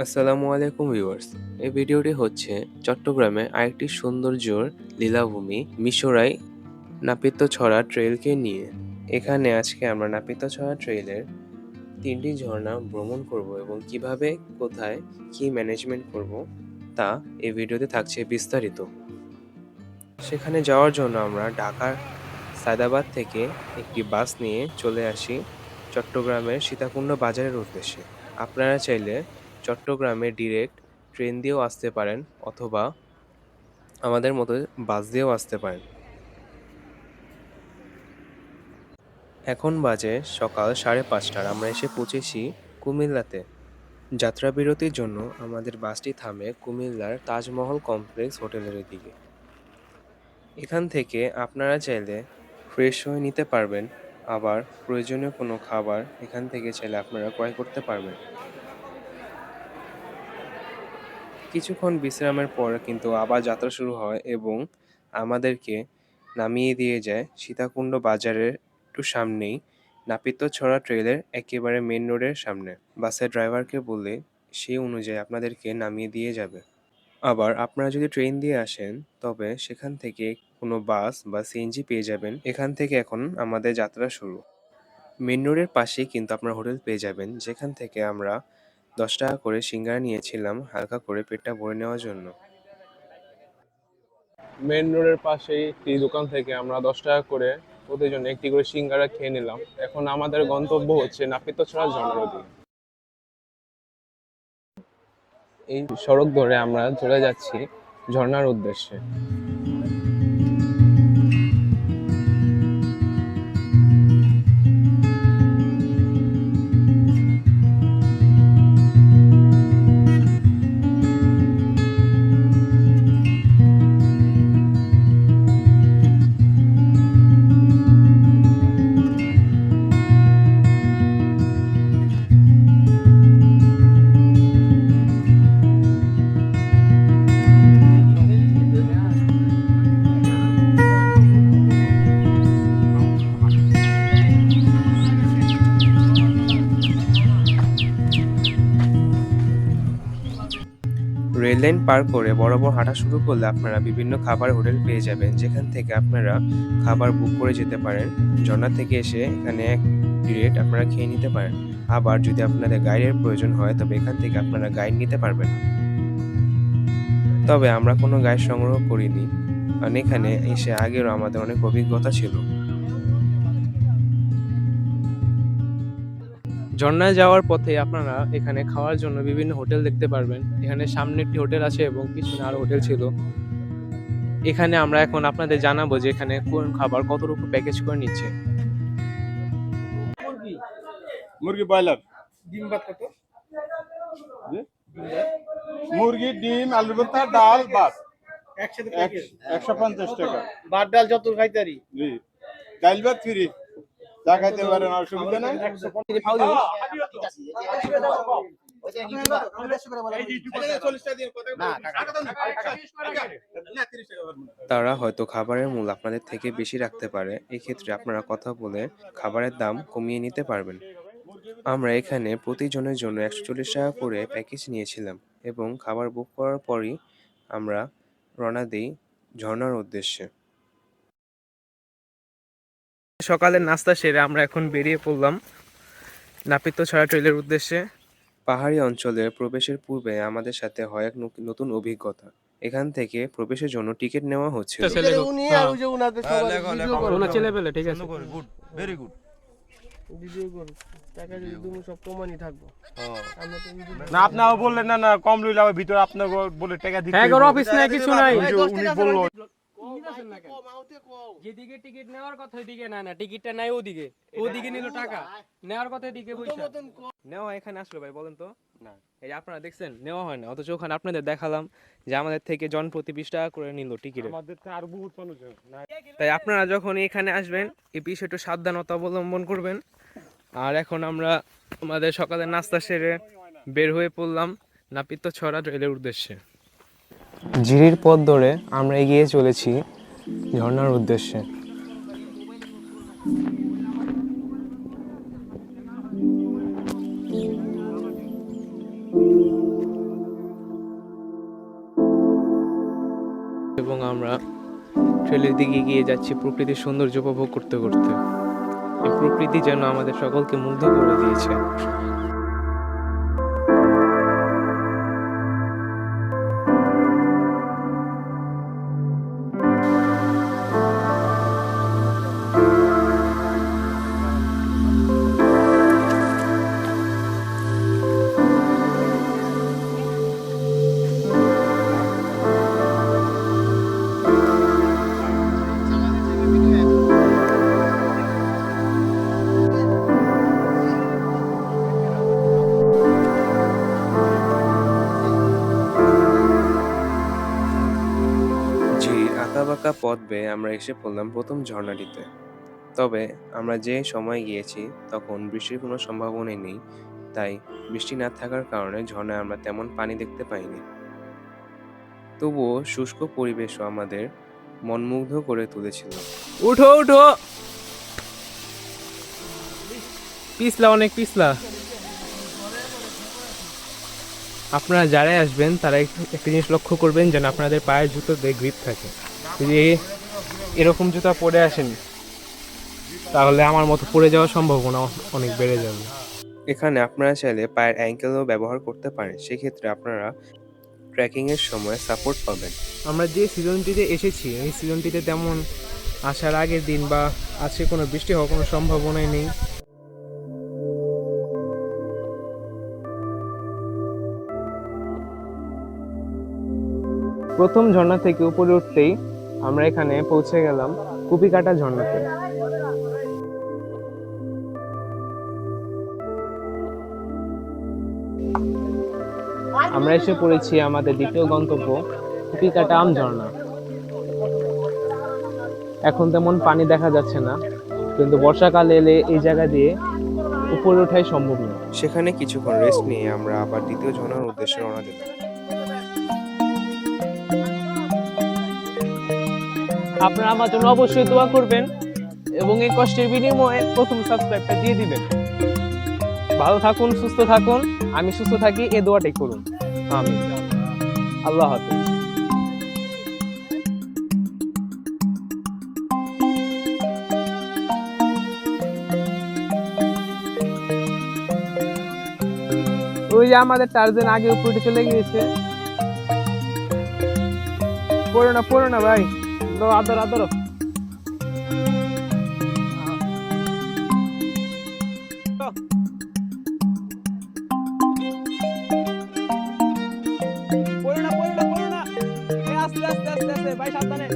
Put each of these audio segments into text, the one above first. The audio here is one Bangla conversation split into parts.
আসসালামু আলাইকুম ভিউয়ার্স। এই ভিডিওটি হচ্ছে চট্টগ্রামের আরেকটি সৌন্দর্যর লীলাভূমি মিশরাই নাপিতছড়া ট্রেইলকে নিয়ে। এখানে আজকে আমরা নাপিতছড়া ট্রেইলের ৩টি ঝর্ণা ভ্রমণ করব এবং কিভাবে, কোথায়, কি ম্যানেজমেন্ট করব তা এই ভিডিওতে থাকছে বিস্তারিত। সেখানে যাওয়ার জন্য আমরা ঢাকার সায়দাবাদ থেকে একটি বাস নিয়ে চলে আসি চট্টগ্রামের সীতাকুণ্ড বাজারের উদ্দেশ্যে। আপনারা চাইলে চট্টগ্রামে ডিরেক্ট ট্রেন দিয়েও আসতে পারেন অথবা আমাদের মতো বাস দিয়েও আসতে পারেন। এখন বাজে সকাল ৫:৩০। আমরা এসে পৌঁছেছি কুমিল্লাতে। যাত্রাবিরতির জন্য আমাদের বাসটি থামে কুমিল্লার তাজমহল কমপ্লেক্স হোটেলের দিকে। এখান থেকে আপনারা চাইলে ফ্রেশ হয়ে নিতে পারবেন, আবার প্রয়োজনীয় কোনো খাবার এখান থেকে চাইলে আপনারা ক্রয় করতে পারবেন। কিছুক্ষণ বিশ্রামের পর কিন্তু আবার যাত্রা শুরু হয় এবং আমাদেরকে নামিয়ে দিয়ে যায় সীতাকুণ্ড বাজারের একটু সামনেই নাপিতছড়া ট্রেইলের একেবারে মেন রোডের সামনে। বাসের ড্রাইভারকে বললে সেই অনুযায়ী আপনাদেরকে নামিয়ে দিয়ে যাবে। আবার আপনারা যদি ট্রেন দিয়ে আসেন তবে সেখান থেকে কোনো বাস বা সিএনজি পেয়ে যাবেন। এখান থেকে এখন আমাদের যাত্রা শুরু। মেন রোডের পাশেই কিন্তু আপনারা হোটেল পেয়ে যাবেন, যেখান থেকে আমরা ১০ টাকা করে সিঙ্গারা নিয়েছিলাম হালকা করে পেটটা ভরে নেওয়ার জন্য। মেন রোডের পাশেই একটি দোকান থেকে আমরা 10 টাকা করে প্রতিজন একটি করে সিঙ্গারা খেয়ে নিলাম। এখন আমাদের গন্তব্য হচ্ছে নাপিতছড়া ঝর্ণার দিকে। এই সড়ক ধরে আমরা চলে যাচ্ছি ঝর্ণার উদ্দেশ্যে। রেল লাইন পার করে বরাবর হাঁটা শুরু করলে আপনারা বিভিন্ন খাবার হোটেল পেয়ে যাবেন, যেখান থেকে আপনারা খাবার বুক করে যেতে পারেন। ঝর্ণা থেকে এসে এখানে ডিরেক্ট আপনারা খেয়ে নিতে পারেন। আবার যদি আপনাদের গাইডের প্রয়োজন হয় তবে এখান থেকে আপনারা গাইড নিতে পারবেন। তবে আমরা কোনো গাইড সংগ্রহ করিনি, কারণ এখানে এসে আগেরও আমাদের অনেক অভিজ্ঞতা ছিল। ঝর্ণায় যাওয়ার পথে আপনারা এখানে খাওয়ার জন্য বিভিন্ন হোটেল দেখতে পারবেন। এখানে সামনে একটি হোটেল আছে এবং পিছনে আরো হোটেল ছিল। এখানে আমরা এখন আপনাদের জানাবো যে এখানে কোন খাবার কতটুকু প্যাকেজ করে নিচ্ছে। মুরগি ব্রয়লার ডিম ভাত কত? মুরগি ডিম আলু ভর্তা ডাল ভাত একসাথে 150 টাকা। ভাত ডাল যত খাইতারি জি, ডাল ভাত ফ্রি, যা খাইতে পারেন, অসুবিধা নাই। তারা হয়তো খাবারের মূল্য আপনাদের থেকে বেশি রাখতে পারে, এক্ষেত্রে আপনারা কথা বলে খাবারের দাম কমিয়ে নিতে পারবেন। আমরা এখানে প্রতিজনের জন্য ১৪০ টাকা করে প্যাকেজ নিয়েছিলাম এবং খাবার বুক করার পরই আমরা রওনা দিই ঝর্ণার উদ্দেশ্যে। সকালের নাস্তা সেরে আমরা এখন বেরিয়ে পড়লাম নাপিতছড়া ট্রেইলের উদ্দেশ্যে। পাহাড়ি অঞ্চলের প্রবেশের পূর্বে আমাদের সাথে হয় এক নতুন অভিজ্ঞতা। এখান থেকে প্রবেশের জন্য টিকিট নেওয়া হচ্ছিল। ঠিক আছে। না আপনারা বললেন না কম লইলে আবার ভিতরে আপনার বলে টাকা দিতে হ্যাঁ, অফিস নাই, কিছু নাই। উনি বললো যেদিকে টিকিট নেওয়ার কথা ওইদিকে না, টিকিটটা নাই ওদিকে, ওদিকে নিল টাকা নেওয়ার কথা এদিকে নেওয়া। এখানে আসলো ভাই বলেন তো? না, এই আপনারা দেখছেন নেওয়া হয় না, অথচ ওখানে আপনাদের দেখালাম যে আমাদের থেকে জনপ্রতি 20 টাকা করে নিল টিকিট। আমাদের তো আর বহুত মানুষ না। তাই আপনারা যখন এখানে আসবেন এই বিষয়ে একটু সাবধানতা অবলম্বন করবেন। আর এখন আমরা আমাদের সকালের নাস্তা সেরে বের হয়ে পড়লাম নাপিতছড়া ট্রেইলের উদ্দেশ্যে। ঝিরির পথ ধরে আমরা এগিয়ে চলেছি ঝর্ণার উদ্দেশ্যে। আমরা ট্রেলের দিকে এগিয়ে যাচ্ছি প্রকৃতির সৌন্দর্য উপভোগ করতে করতে। এই প্রকৃতি যেন আমাদের সকলকে মুগ্ধ করে দিয়েছে। ঝিরির আঁকাবাঁকা পথ বেয়ে আমরা এসে পড়লাম প্রথম ঝর্ণাটিতে। তবে আমরা যে সময় গিয়েছি তখন বৃষ্টির কোনো সম্ভাবনাই নেই, তাই বৃষ্টি না থাকার কারণে ঝর্ণায় আমরা তেমন পানি দেখতে পাইনি। তবুও শুষ্ক পরিবেশও আমাদের মনমুগ্ধ করে তুলেছিল। উঠো উঠো, পিছলা, অনেক পিছলা। আপনারা যারাই আসবেন তারা একটা জিনিস লক্ষ্য করবেন যেন আপনাদের পায়ের জুতোতে গ্রিপ থাকে। যদি এরকম জুতা পরে আসেন তাহলে আমার মতো পড়ে যাওয়ার সম্ভাবনা অনেক বেড়ে যাবে। এখানে আপনারা চাইলে পায়ের অ্যাঙ্কেলও ব্যবহার করতে পারেন, সেক্ষেত্রে আপনারা ট্রেকিংয়ের সময় সাপোর্ট পাবেন। আমরা যে সিজনটিতে এসেছি এই সিজনটিতে তেমন আসার আগের দিন বা আজকে কোনো বৃষ্টি হওয়ার কোনো সম্ভাবনাই নেই। প্রথম ঝর্ণা থেকে উপরে উঠতেই আমরা এখানে পৌঁছে গেলাম কুপিকাটা ঝর্ণাতে। আমরা এসে পড়েছি আমাদের দ্বিতীয় গন্তব্য কুপিকাটা আম ঝর্ণা। এখন তেমন পানি দেখা যাচ্ছে না, কিন্তু বর্ষাকালে এলে এই জায়গা দিয়ে উপরে ওঠাই সম্ভব না। সেখানে কিছুক্ষণ রেস্ট নিয়ে আমরা আবার দ্বিতীয় ঝর্ণার উদ্দেশ্যে রওনা দিলাম। আপনারা আমার জন্য অবশ্যই দোয়া করবেন এবং এই কষ্টের বিনিময়ে প্রথম সাবস্ক্রাইবটা দিয়ে দিবেন। ভালো থাকুন, সুস্থ থাকুন, আমি সুস্থ থাকি, এই দোয়াটাই করুন। আমিন। আল্লাহ হাফেজ। ওই যে আমাদের টার্জেন আগে উপরে চলে গিয়েছে। পড়ো না ভাই, আদর আদর। পড়ো না, আস্তে আস্তে আস্তে আস্তে ভাই, সাবধানে।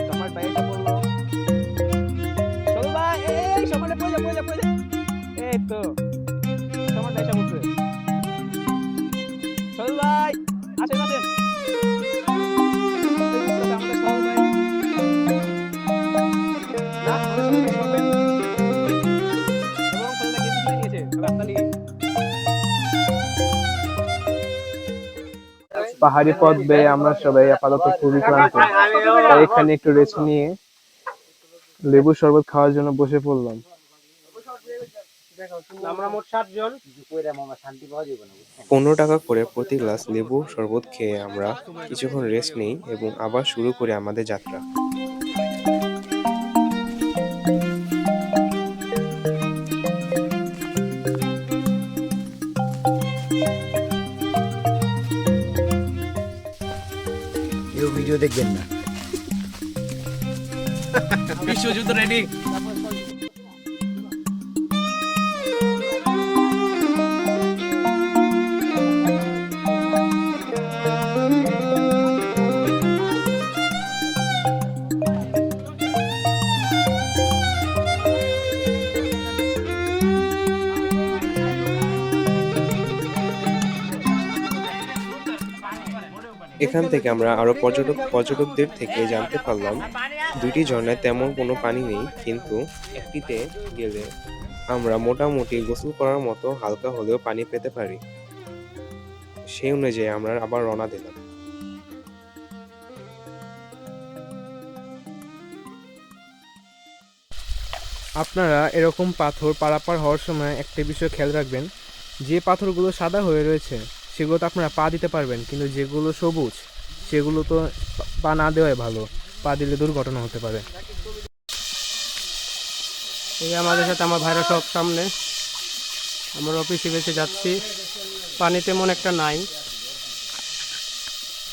তোমার ভাই এটা বললো, চলো ভাই, এই সমানে পড়ে যা। এই তো তোমার ভাই এটা বলছে, চলো ভাই, আসেন। আমাদের সহল ভাই না করবেন এবং খেলাটা কে জিতে নিয়েছে রাস্তালি। পাহাড়ি পথ বেয়ে আমরা সবাই আপাতত খুবই ক্লান্ত, তাই এখানে একটু রেস্ট নিয়ে লেবু শরবত খাওয়ার জন্য বসে পড়লাম। আমরা মোট 7 জন। 15 টাকা করে প্রতি গ্লাস লেবু শরবত খেয়ে আমরা কিছুক্ষণ রেস্ট নিই এবং আবার শুরু করি আমাদের যাত্রা। কেউ ভিডিও দেখবেন না। বিশ্বযুদ্ধ রেডি। এখান থেকে আমরা আরো পর্যটকদের থেকে জানতে পারলাম 2টি ঝর্ণায় তেমন কোনো পানি নেই, কিন্তু একটিতে গেলে আমরা মোটামুটি গোসল করার মতো হালকা হলেও পানি পেতে পারি। সেই অনুযায়ী আমরা আবার রওনা দিলাম। আপনারা এরকম পাথর পারাপার হওয়ার সময় একটা বিষয় খেয়াল রাখবেন, যে পাথরগুলো সাদা হয়ে রয়েছে সেগুলোতে আপনারা পা দিতে পারবেন, কিন্তু যেগুলো সবুজ সেগুলো তো পা না দেওয়াই ভালো, পা দিলে দুর্ঘটনা হতে পারে। এই আমাদের সাথে আমার ভাইরা সব সামনে, আমরা অফিসে বেঁচে যাচ্ছি। পানি তেমন একটা নাই,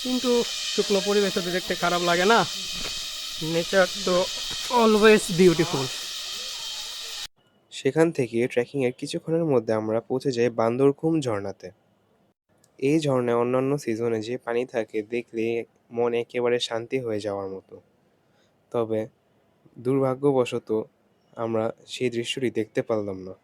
কিন্তু শুকনো পরিবেশ তো দেখতে খারাপ লাগে না, নেচার তো অলওয়েজ বিউটিফুল। সেখান থেকে ট্রেকিংয়ের কিছুক্ষণের মধ্যে আমরা পৌঁছে যাই বান্দরকুম ঝর্ণাতে। এই ঝর্ণায় অন্যান্য সিজনে যে পানি থাকে দেখলে মন একেবারে শান্তি হয়ে যাওয়ার মতো। তবে দুর্ভাগ্যবশত আমরা সেই দৃশ্যটি দেখতে পারলাম না।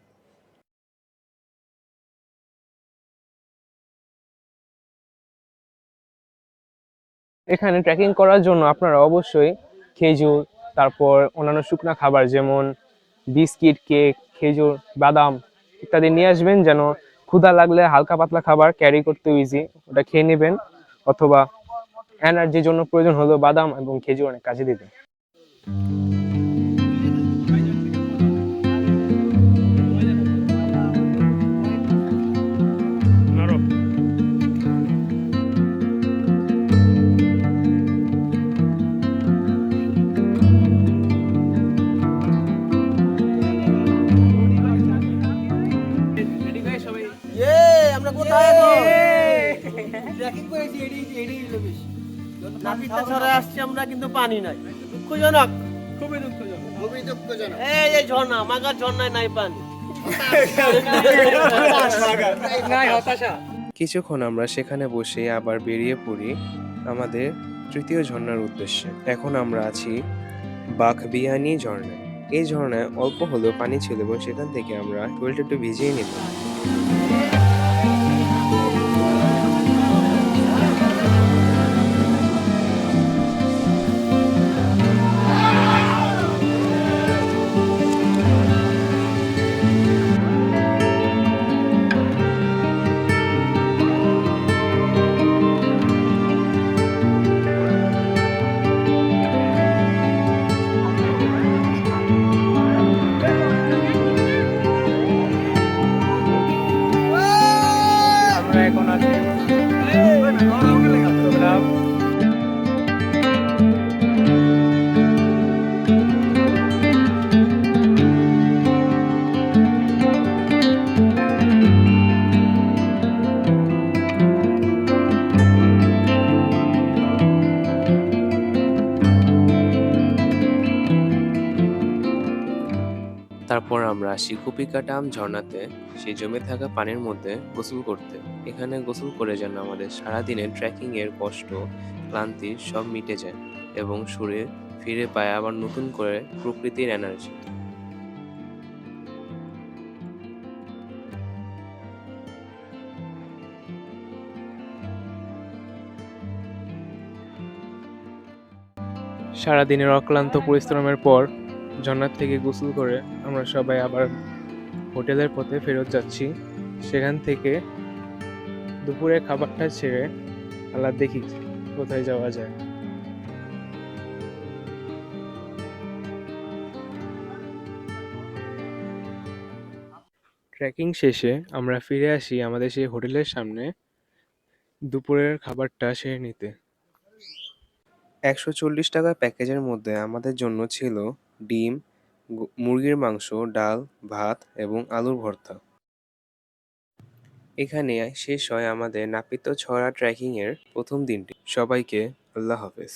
এখানে ট্রেকিং করার জন্য আপনারা অবশ্যই খেজুর, তারপর অন্যান্য শুকনো খাবার যেমন বিস্কিট, কেক, খেজুর, বাদাম ইত্যাদি নিয়ে আসবেন, যেন ক্ষুধা লাগলে হালকা পাতলা খাবার ক্যারি করতে ইজি, ওটা খেয়ে নেবেন। অথবা এনার্জির জন্য প্রয়োজন হলেও বাদাম এবং খেজুর অনেক কাজে দিবে। আমরা কোথায় এখন? ট্রেকিং করেছি, এডি হলো বেশি। নাপিতা ছড়ায় আসছি আমরা, কিন্তু পানি নাই। দুঃখজনক, খুবই দুঃখজনক, খুবই দুঃখজনক। এই যে ঝর্ণা, মাগার ঝর্ণায় নাই পানি। নাই হতাশা। কিছুক্ষণ আমরা সেখানে বসে আবার বেরিয়ে পড়ি আমাদের তৃতীয় ঝর্ণার উদ্দেশ্যে। এখন আমরা আছি বাখবিয়ানি ঝর্ণায়। এই ঝর্ণায় অল্প হলেও পানি ছিল এবং সেখান থেকে আমরা শরীরটা একটু ভিজিয়ে নিলাম। আমরা এখন আছি তারপর আমরা আসি কুপিকাটাম ঝর্ণাতে, সেই জমে থাকা পানির মধ্যে গোসল করতে। এখানে গোসল করে যেন আমাদের সারাদিনের ট্রেকিং এর কষ্ট, ক্লান্তি সব মিটে যায় এবং শরীর ফিরে পায় আবার নতুন করে প্রকৃতির এনার্জি। সারাদিনের অক্লান্ত পরিশ্রমের পর ঝর্ণার থেকে গোসল করে আমরা সবাই আবার হোটেলের পথে ফেরত যাচ্ছি। সেখান থেকে দুপুরে খাবারটা ছেড়ে আল্লাহ দেখি কোথায় যাওয়া যায়। ট্রেকিং শেষে আমরা ফিরে আসি আমাদের সেই হোটেলের সামনে দুপুরের খাবারটা সেরে নিতে। 140 টাকা প্যাকেজের মধ্যে আমাদের জন্য ছিল ডিম, মুরগির মাংস, ডাল, ভাত এবং আলুর ভর্তা। এখানে শেষ হয় আমাদের নাপিত ছড়া ট্রেকিং এর প্রথম দিনটি। সবাইকে আল্লাহ হাফেজ।